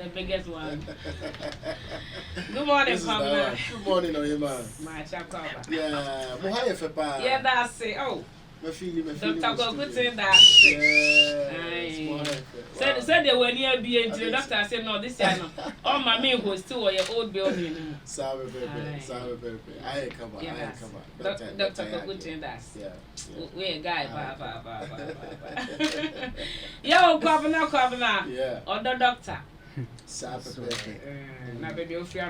The biggest one. Good morning, Kwabena. Good morning, Oyema. My chapter. Yeah, Mohaya Fepa. Yeah, that's it. Oh. My feeling. Dr. Gokutin, that's it. Said they were near being the doctor said, no, this year, no. All my men was still your old building. Sabe Pepe. I come on. Dr. Gokutin, that's we're a guy. Yo, Kwabena. Yeah. Or the doctor. Sabe Pepe. Now, baby, you're free.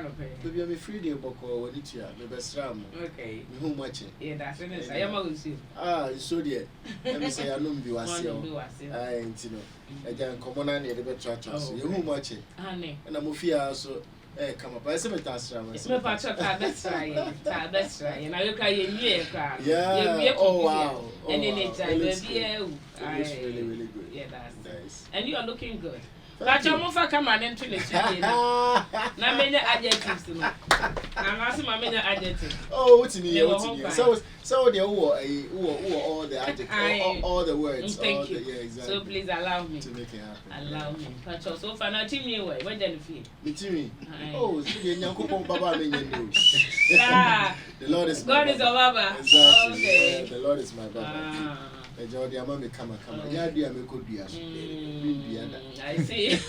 Baby, I'm free day, Boko, when it's here. The best ram. Okay. Who much? Yeah, that's it. I am always you. Ah, so dear. Let me say, I know you are still. I ain't, you know. I can't come on and the better chance. You who much? Honey. And I'm a so. Come up. I say, that's right. It's my patch. That's right. That's right. And I look at you, yeah. Oh, wow. And then it's really good. Yeah, that's nice. And you are looking good. But you're more for camera than to the studio. Now, many adjectives. I'm asking my many adjectives. Oh, what's in here? So they all the adjectives, all the words. Thank you. Yeah, exactly. So please allow me to make it happen. Allow me. But so far, now, team you where do you feel? Me team. Oh, so you know, Baba, the Lord is God is our Baba. Exactly. Okay. Yeah, the Lord is my Baba. Jordi, I'm going to come. Yeah, dear, me could be I see.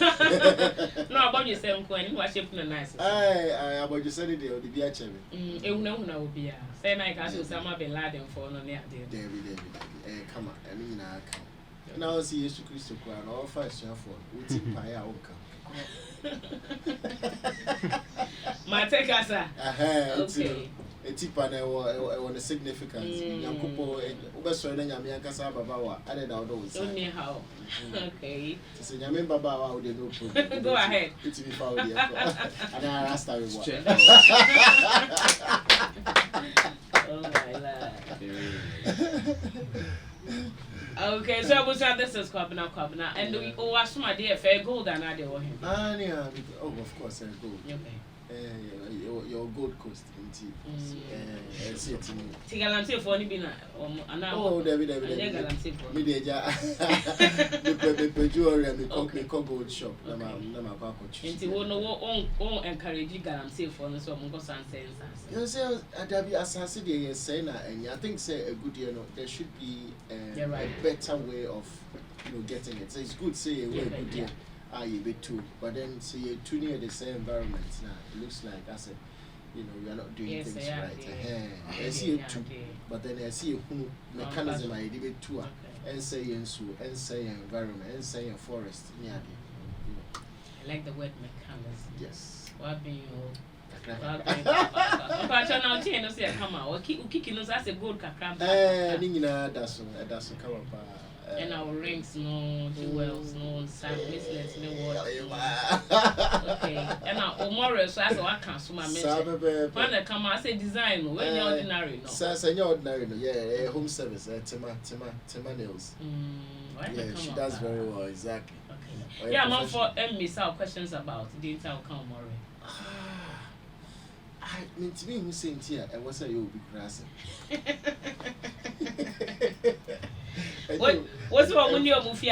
No, about yourself, when you are shaping nice. I about you said it, the beer cherry. You know, be a say, I can do some Bin Laden for no near David. Come on, I mean, I come. Now, see, you to Christo Crown, all 5 share for waiting by our my take us, okay. A tip and I want a significance. Yankupo, Obersoy, and Yamiaka Baba, added our those. Only how. Okay. So, Yamin Baba, would no go ahead. It's me found here. And I asked her what. Oh, my Lord. Okay, so I was saying this is Kwabena. And we watch my dear fair gold and I do him. Yeah, oh, of course, I gold. Okay. Your Gold Coast in tea. See it to me. Tigalanti for any bin. Oh, David. Media. The jewelry and the gold shop. Nti wo no won encourage galamsey for no so mongo sense. You say Adabi assassi dey say na and I think say a good year no there should be a better way of getting it. So it's good say a way good year. You be too, but then see you too near the same environment now. It looks like I said, you are not doing things right. I see it too, but then I see who mechanism I did it too, and say environment, and say a forest. Yeah, I like the word mechanism. Yes. What be you? But now chain say come out. Kicking us as a good kakra. That's come up. And our rings, no jewels, no bracelets, no what. Okay. And now Omore, so I can't so my message. When they come, I say design. When you're ordinary, no. Say you're ordinary, no. Yeah, home service. Tema nails. Yeah, she does very well. Exactly. Okay. Yeah, I'm for miss out questions about the entire Omore. I mean, to me, who's saying here, I was say you will be grassing. What's wrong when you're moving?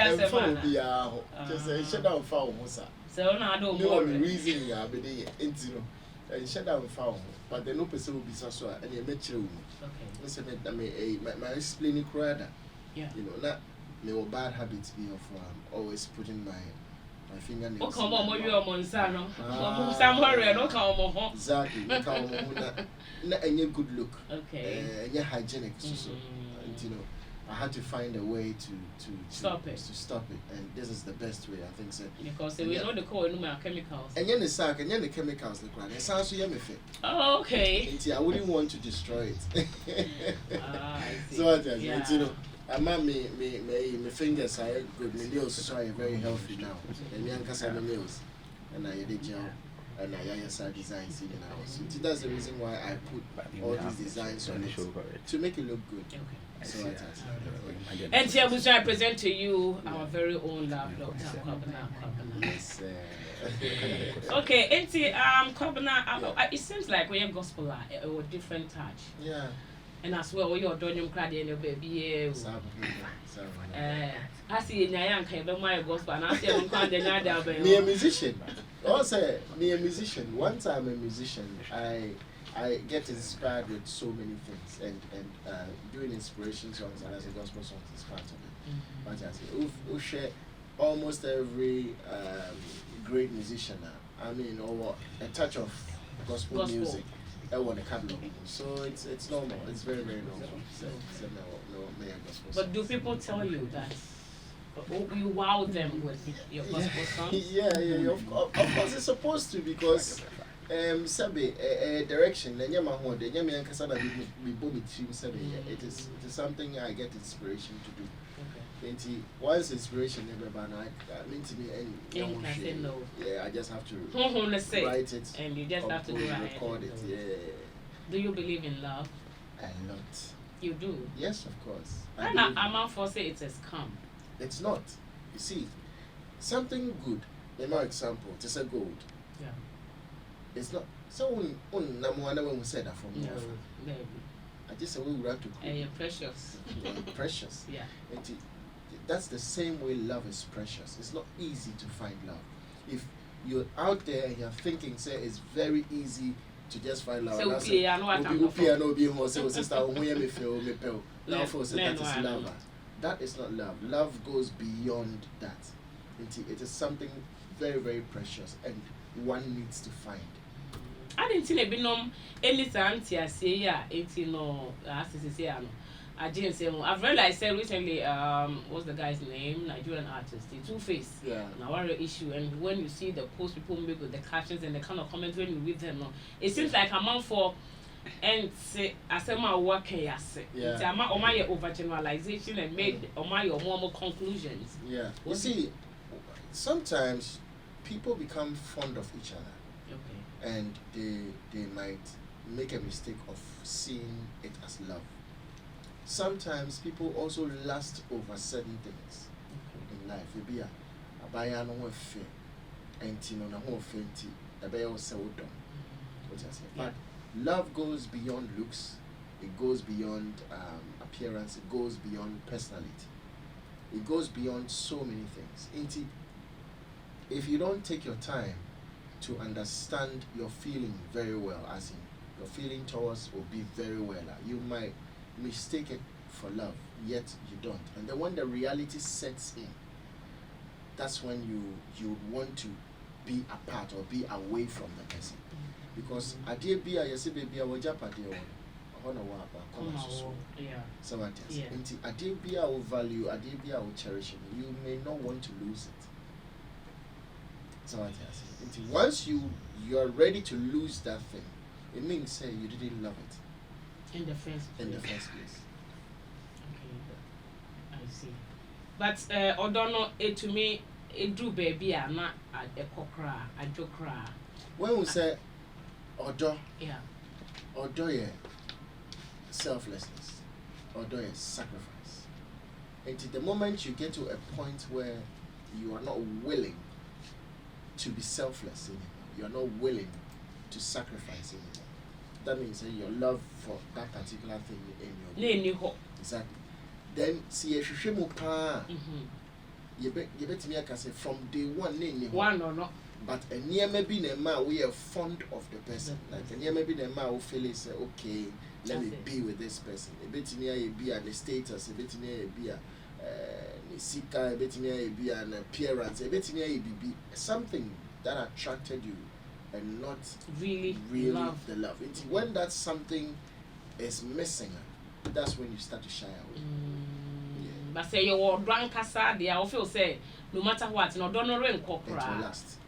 Just say shut down foul, Musa. So now I don't know the reason you are being into and shut down foul, but the no person will be so and you met you. Okay. Listen, my explaining crowd. Yeah. Not no bad habits be of always putting my fingernails. Oh, come on, you're Monsano. Somewhere, no come on. Exactly. And your good look. Okay. And you're hygienic. So, and I had to find a way to stop it. And this is the best way, I think so. Because we know the core no chemicals. And then the sack and then the chemicals the ground. It sounds so yummy. Oh, okay. I wouldn't want to destroy it. I see. So what I my fingers are good, my nails so are very healthy now. And me and my nails. And I did gel. And I designs in the house. So that's the reason why I put all these designs on it to make it look good. Okay. So and here we shall present to you our very own love, Dr. Kwabena. Yes. Okay, Kwabena, it seems like we're gospel or different touch. Yeah. And as well, you're doing your credit and your baby. I see in Nyan came to my gospel, and I see him called the Nada. Me a musician. Also, me a musician. Once I'm a musician, I get inspired with so many things, and doing inspiration songs and as a gospel songs is part of it. But I say, we share almost every great musician now. I mean, or a touch of gospel. Music. I want a catalog, so it's normal. It's very normal. So no, but do people tell you that you wow them with your gospel songs? Yeah. Of course, it's supposed to, because sabi direction. It is something I get inspiration to do. Once inspiration I just have to write it and you just have to record it. Yeah. Do you believe in love? A lot. You do? Yes, of course. I'm not for say it's a scam. It's not. You see, something good. For example, it's a gold. Yeah. It's not. So when we said that for me. No. I just said we would have to. And you're precious. Precious. Yeah. That's the same way love is precious. It's not easy to find love. If you're out there and you're thinking, say, it's very easy to just find love. So that is love. That is not love. Love goes beyond that. It is something very precious, and one needs to find. I didn't see anything I say, I've realized recently, what's the guy's name? Nigerian artist, the Two-Face. Yeah. Now, what issue? And when you see the posts people make with the captions and the kind of comments when you read them, it seems like I'm on for, and say, I said my work, yeah. It's a my overgeneralization and made my more conclusions. Yeah. You see, sometimes people become fond of each other. Okay. And they might make a mistake of seeing it as love. Sometimes people also lust over certain things in life. Maybe a buyer no one fear, and no one fear, a buyer will sell them. But love goes beyond looks. It goes beyond appearance. It goes beyond personality. It goes beyond so many things. If you don't take your time to understand your feeling very well, as in your feeling towards will be very well, you might mistake it for love, yet you don't. And then when the reality sets in, that's when you want to be apart or be away from the person. Because idea be a yesi baby a wajapa de honor so what is idea be our value, idea be our cherishing, you may not want to lose it. So what is once you are ready to lose that thing, it means say you didn't love it in the first place. Okay, I see. But odono it to me it do baby a na a kokra a jokra. When we say odo, selflessness, odo is sacrifice. And the moment you get to a point where you are not willing to be selfless anymore, you are not willing to sacrifice anymore, that means your love for that particular thing in your exactly. Then see if you you bet me I say from day one or not. But a near maybe a man we are fond of the person. Like a near maybe a man who feel say okay, let me be with this person. A bit near be the status, a bit near be a Nisika, a bit near be an appearance, a bit near be something that attracted you and not really love. The love. When that something is missing, that's when you start to shy away. But say you're drunk, they I feel say no matter what, no don't know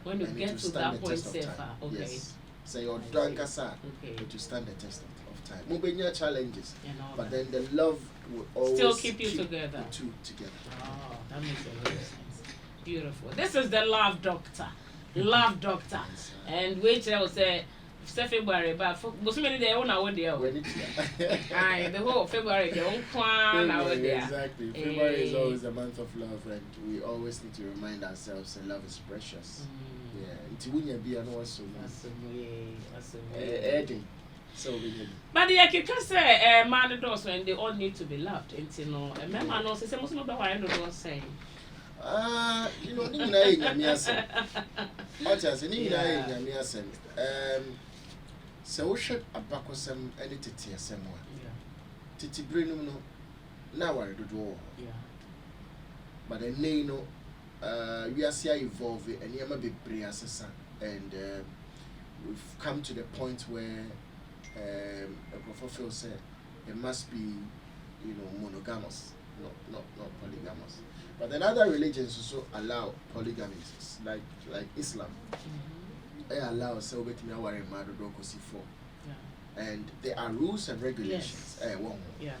when you get to that point safer. Okay. Yes. Say you're drunk, okay, to stand the test of time. Maybe challenges, but then the love will always still keep you together. The two together. Oh, that makes a lot of sense. Beautiful. This is the Love Doctor. Love Doctor. And which I will say February, but for most many days on our day. Aye, the whole February, the own quan our day. Exactly. February is always a month of love, and we always need to remind ourselves that love is precious. Yeah. It's when you be an awesome. Eddie. So we but the can say man doors when they all need to be loved, and you know, a man also say most of the why don't saying. You know, ni na nyame asem. Ocha se ni na nyame asem. Se wo hwet abakosem ene tete asem wa. Titi brenum no na ware dodo. But the name no we are see evolve and yama bebre asesa, and we've come to the point where a professor said it must be, you know, monogamous, not polygamous. But then other religions also allow polygamy, like Islam. They allow so bet me aware mad do for. And there are rules and regulations. Yeah.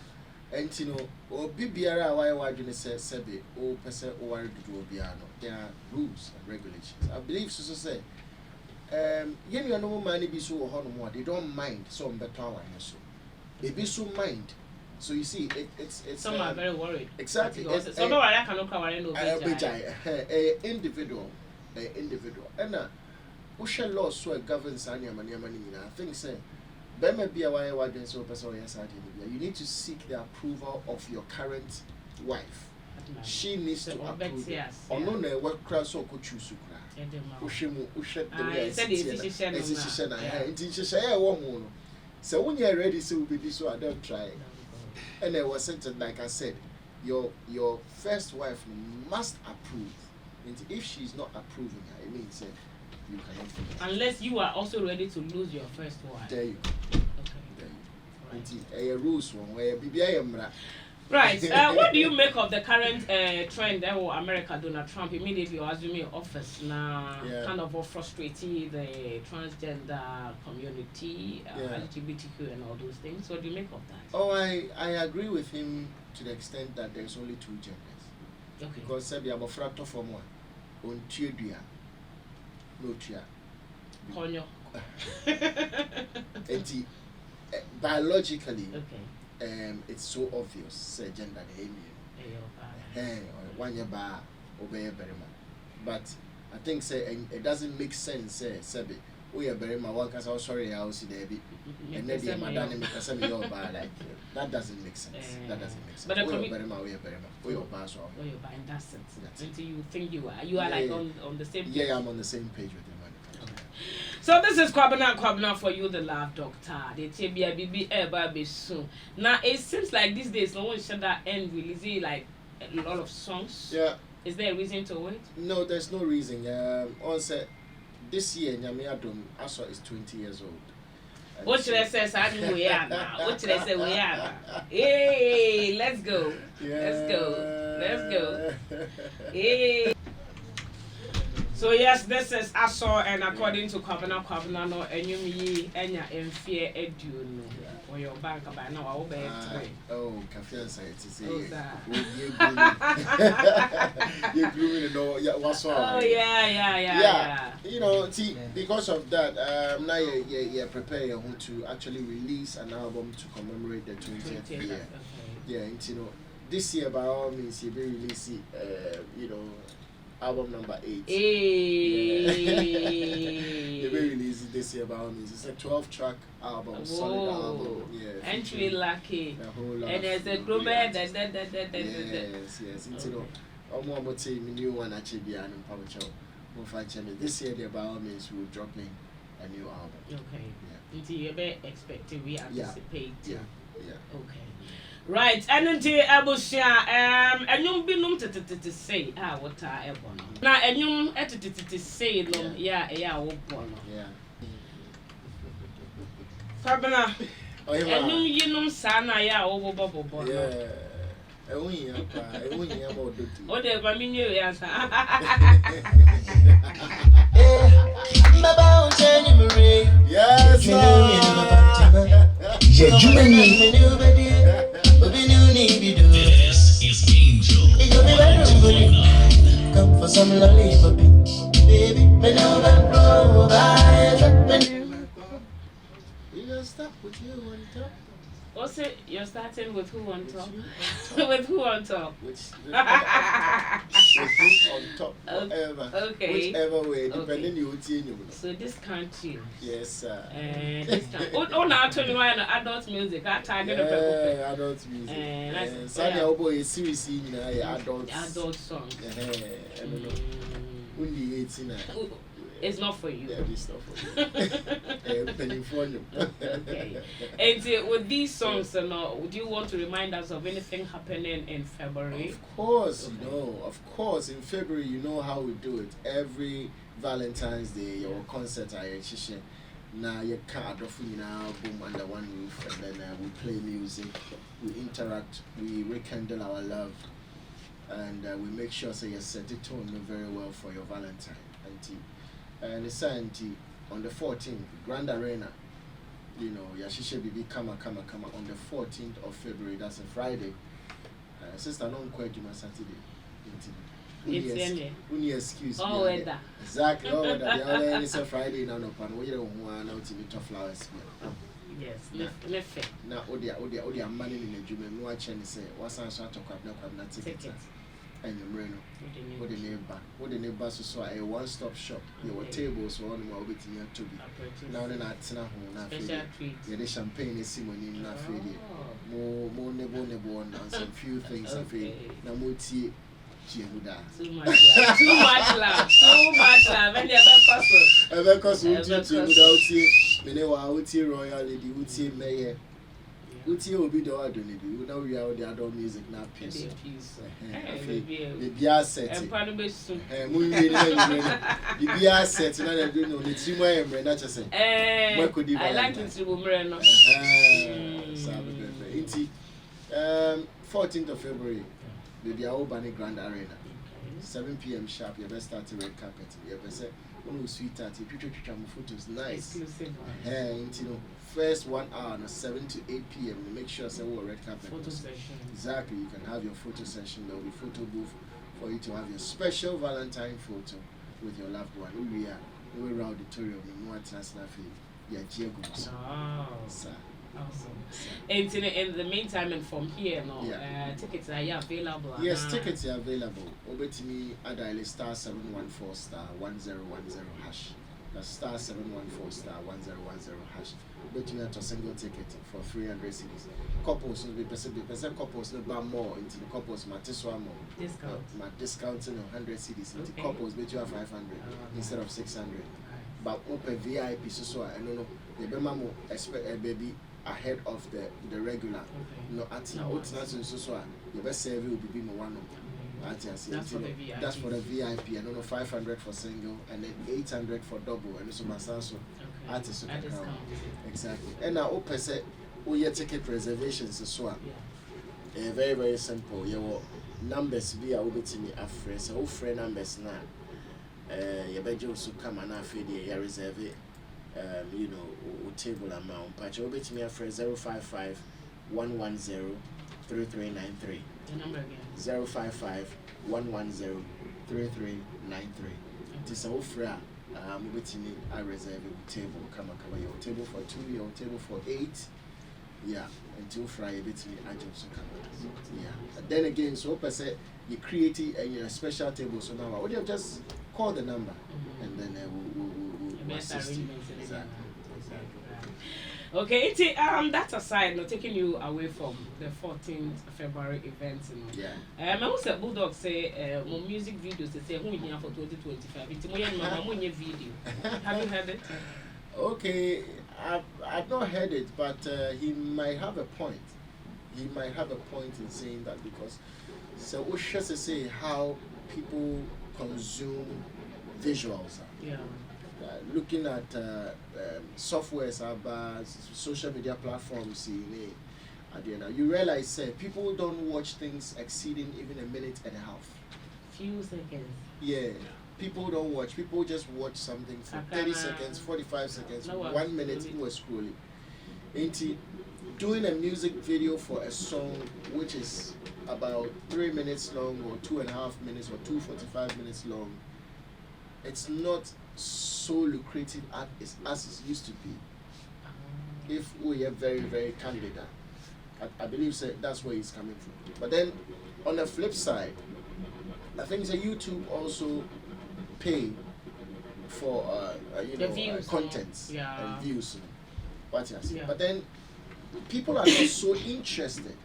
And you know, or BBR why you say sebe or person or do biano. There are rules and regulations. I believe so say. You know, money be so more. They don't mind some better one so. They be so mind. So you see, it's some are very worried. Exactly. So no I cannot cover individual, and ocean law so governs any money. I think say. You need to seek the approval of your current wife. She needs to approve. Or no, what class so could choose. So when you're ready, so will be so I don't try. And I was said, like I said, your first wife must approve. And if she's not approving, it means you cannot. Unless you are also ready to lose your first wife. There you go. Rules where right. What do you make of the current trend that America Donald Trump immediately assuming office now kind of frustrating the transgender community, LGBTQ and all those things? What do you make of that? Oh, I agree with him to the extent that there's only two genders. Okay. Because Sebi abofrato from one on Tiedia. No tia. Konyo. Biologically, it's so obvious. Say gender one year bar obey very much. But I think say it doesn't make sense. Say Sebi, we are very much one cause I was sorry I was there, and then the madam make us say your bar like that doesn't make sense. That doesn't make sense. But we are very much we are bar so. We are in that sense. Until you think you are like on the same page. Yeah, I'm on the same page with him. So this is Kwabena Kwabena for you, the love doctor. The TBIBB baby soon. Now it seems like these days no one should that end releasing like a lot of songs. Yeah. Is there a reason to it? No, there's no reason. Also, this year Nyame Adom Aso is 20 years old. What should I say? We are now. What should I say? We are now. Hey, let's go. Yeah. Let's go. Hey. So yes, this is Aso, and according to Kwabena Kwabena, no, and you me, and ya in fear edu no, or your bank by now, I'll be oh, cafe side to say, you're grooming, no, what's wrong? Oh, yeah. You know, see, because of that, now you're preparing to actually release an album to commemorate the 20th year. Okay. Yeah, and you know, this year by all means, you'll be releasing, you know, album number 8. Hey. They will release it this year by all means. It's a 12-track album, solid album. Yeah. Entry lucky. A whole lot. And there's a drum Yes. It's you know, I'm team new one actually and in this year they by all means will dropping a new album. Okay. Yeah. Until you be expecting, we anticipate. Yeah. Okay. Right, and until Abusia, and you be num to say, what I ever. Now, and you to say, no, yeah, what Yeah. Kwabena, and you know, Sana, yeah, over bubble. Yeah. Whatever I mean, you answer. Yes, This is Angel. Come for some lollipop, baby. We gonna stop with you on top. Also, you're starting with who on top? With who on top? With who on top? Whatever. Okay. Whichever way, depending you you. So this can't you? Yes, sir. This can't. Oh, now 21 adult music. I target the people. Adult music. And Sunny boy is series in adult songs. I don't know. Only 18. It's not for you. Yeah, it's not for you. Penny for you. Okay. And with these songs, do you want to remind us of anything happening in February? Of course, okay. Of course. In February, you know how we do it. Every Valentine's Day, your concert, now you can't boom under one roof, and then we play music, we interact, we rekindle our love, and we make sure so you set the tone very well for your Valentine. And it's on the 14th, Grand Arena. Yashisha Bibi Kama on the 14th of February. That's a Friday. Sister, non quite you Saturday. It's excuse. Oh, weather. Exactly. Oh, weather. The other end is a Friday now. No pan. We don't want to be tough flowers. Yes. Left. Now, Odia money in the gym. No, I say what's answer to Kwabena ticket. And your brain, what the neighbor so a one-stop shop. Your tables were on my bit near to be. Now then, at Special treat. The champagne is Simon in Lafayette. More nebo and some few things. Now, Muti, Chihuda. Too much love. And the other cost. Uti Royal Lady, Uti Mayor. Uti will be the other lady. We know we are the adult music now. Peace. The asset. And probably soon. The asset. And I don't know the team I am not just saying. I like it to Umreno. 14th of February, the Albany Grand Arena. 7 p.m. sharp. You best start the red carpet. You best say, "Oh, sweetheart, picture photos, nice." First 1 hour, 7 to 8 p.m. Make sure say red carpet. Photo session. Exactly. You can have your photo session. There will be photo booth for you to have your special Valentine photo with your loved one. We are around the auditorium. Awesome. And in the meantime, and from here, tickets are available. Yes, tickets are available. Over to me, I dial star 714 star 1010 hash. That's star 714 star 1010 hash. But you have a single ticket for 300 cedis. Couples will be percent couples will buy more into the couples matiswa more. Discount. Discounting 100 cedis into couples, but you have 500 instead of 600. But open VIP so I don't know. The Bemamo expect a baby ahead of the regular. No, at now, so the best service will be more one. That's for the VIP. I don't know, 500 for single and then 800 for double. And so my son so artist exactly. And now open say your ticket reservations as well. Very very simple. Your numbers be able to me a friend. So friend numbers now. Your bedroom so come and after you reserve it. Table amount. But you'll be to me a friend 055 110 3393. The number again. 055 110 3393. This is our friend. Waiting I reserve a table. Come your table for 2, your table for 8. Yeah, until Friday between I just come. Yeah. And then again, so per se you create a special table. So now would you just call the number and then we'll assist you. Exactly. Okay, that's aside, not taking you away from the 14th February event. I also Bulldog say more music videos. They say who here for 2025. It's more video. Have you heard it? Okay, I've not heard it, but he might have a point. He might have a point in saying that because so we should say how people consume visuals. Yeah. Looking at softwares, social media platforms, you realize people don't watch things exceeding even a minute and a half. Few seconds. Yeah. People don't watch. People just watch something for 30 seconds, 45 seconds, 1 minute, who was scrolling. Doing a music video for a song which is about 3 minutes long or 2.5 minutes or 2:45 minutes long, it's not so lucrative as it used to be. If we are very, very candid, I believe that's where he's coming from. But then on the flip side, I think YouTube also pay for contents and views. What you say. But then people are not so interested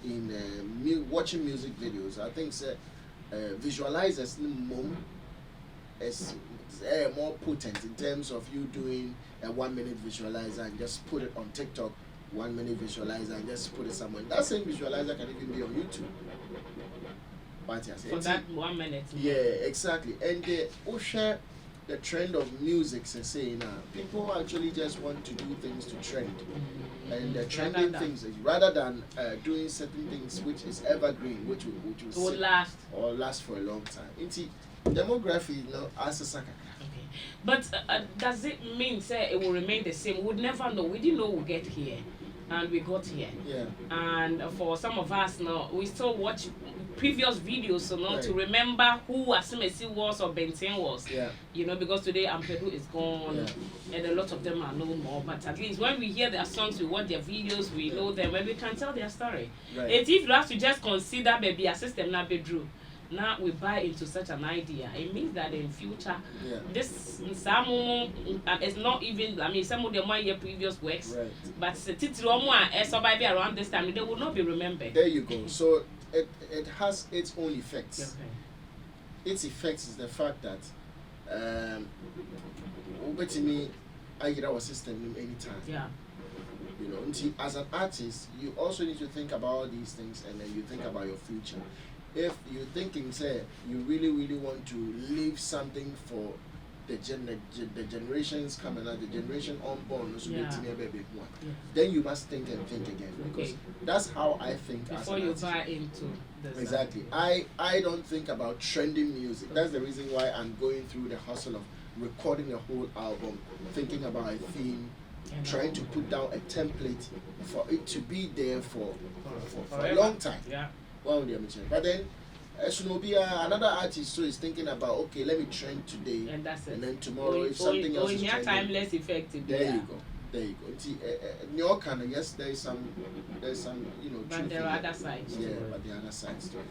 in watching music videos. I think visualizers is more potent in terms of you doing a 1 minute visualizer and just put it on TikTok, 1 minute visualizer and just put it somewhere. That same visualizer can even be on YouTube. For that 1 minute. Yeah, exactly. And the trend of music, people actually just want to do things to trend. And the trending things rather than doing certain things which is evergreen, which will last or last for a long time. Demography, as a sucker. Okay, but does it mean it will remain the same? We'd never know. We didn't know we'd get here, and we got here. Yeah. And for some of us now, we still watch previous videos, to remember who Asimesi was or Benton was. Yeah. Because today Ampedu is gone, and a lot of them are no more. But at least when we hear their songs, we watch their videos, we know them, and we can tell their story. Right. If you have to just consider maybe a system now bedroom. Now we buy into such an idea. It means that in future, this is not even. Some of them might hear previous works, but survive around this time, they will not be remembered. There you go. So it has its own effects. Its effects is the fact that I get our system anytime. Yeah. As an artist, you also need to think about these things, and then you think about your future. If you're thinking, you really want to leave something for the generations coming out, the generation unborn, then you must think and think again. Because that's how I think. Before you buy into this. Exactly. I don't think about trending music. That's the reason why I'm going through the hustle of recording a whole album, thinking about a theme, trying to put down a template for it to be there for a long time. Yeah. But then another artist is thinking about, okay, let me trend today, and that's it. And then tomorrow if something else is trending, timeless effective. There you go. Yes, there's some but there are other sides. Yeah, but there are other sides too.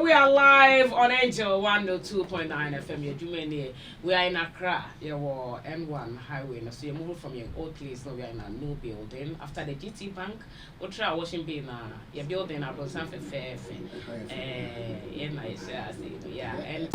We are live on Angel 102.9 FM. We are in Accra, N1 highway. So you're moving from your old place. Now we are in a new building. After the GT Bank, Ultra Washing Bay, your building are something fair. Yeah, and